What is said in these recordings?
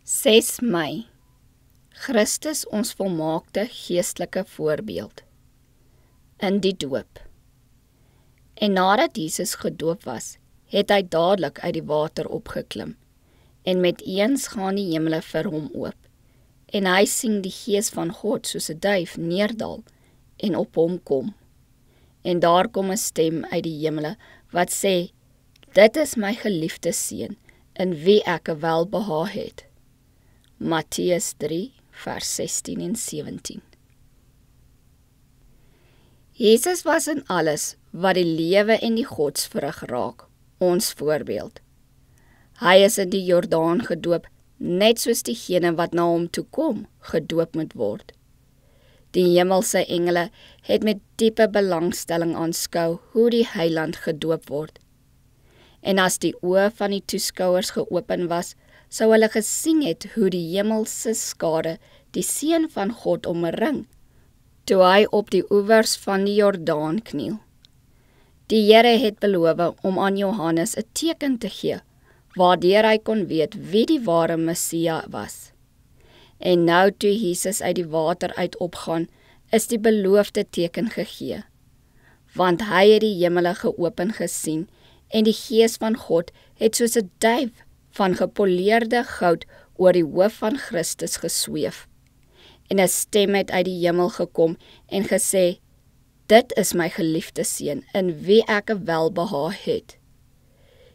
6 Mei, Christus ons volmaakte geestelike voorbeeld. In die doop. En nadat Jesus gedoop was, het hy dadelik uit die water opgeklim, en met eens gaan die hemele vir hom oop, en hy sien die Gees van God soos 'n duif neerdal en op hom kom. En daar kom 'n stem uit die hemele wat sê, dit is my geliefde seun, in wie ek 'n welbehae het. Matteus 3, vers 16 en 17. Jesus was in alles wat die lewe en die godsvrug raak, ons voorbeeld. Hy is in die Jordaan gedoop, net soos diegene wat na hom toe kom, gedoop moet word. Die hemelse engele het met diepe belangstelling aanskou hoe die heiland gedoop word. En as die oë van die toeskouers geopen was, sou hulle gesien het hoe die hemelse skare die Seun van God omring, toe hy op die oewers van die Jordaan kniel. Die Here het beloof om aan Johannes 'n teken te gee, waardeur hy kon weet wie die ware Messia was. En nou toe Jesus uit die water uit opgaan, is die beloofde teken gegee, want hy het die hemele geopen gesien, en die Gees van God het soos 'n duif van gepoleerde goud oor die hoof van Christus gesweef. En 'n stem het uit die hemel gekom en gesê, dit is my geliefde seun, in wie ek 'n welbehae het.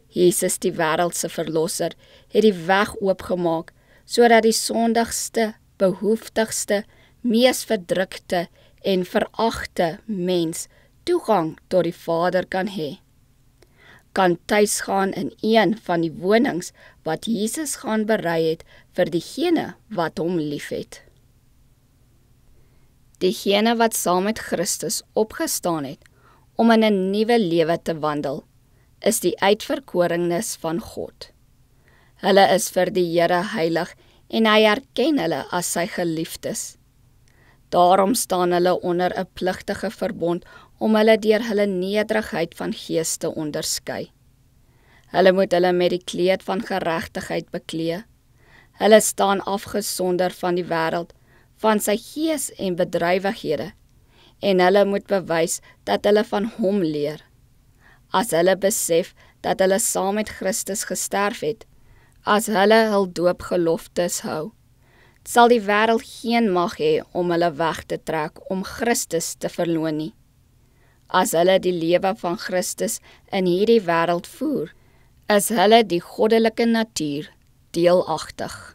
Jesus, die wêreldse verlosser, het die weg oopgemaak, sodat die sondigste, behoeftigste, mees verdrukte en veragte mens toegang tot die Vader kan hê. Kan tuisgaan in een van die wonings wat Jesus gaan berei het vir diegene wat hom liefhet. Diegene wat saam met Christus opgestaan het om in 'n nuwe lewe te wandel, is die uitverkorenes van God. Hulle is vir die Here heilig en hy erken hulle as sy geliefdes. Daarom staan hulle onder 'n pligtige verbond om hulle deur hulle nederigheid van gees te onderskei. Hulle moet hulle met die kleed van geregtigheid beklee. Hulle staan afgesonder van die wêreld, van sy gees en bedrywighede, en hulle moet bewys dat hulle van hom leer. As hulle besef dat hulle saam met Christus gesterf het, as hulle hul doopgeloftes hou, sal die wêreld geen mag hê om hulle weg te trek om Christus te verloon nie. As hulle die lewe van Christus in hierdie wêreld voer, is hulle die goddelike natuur deelagtig.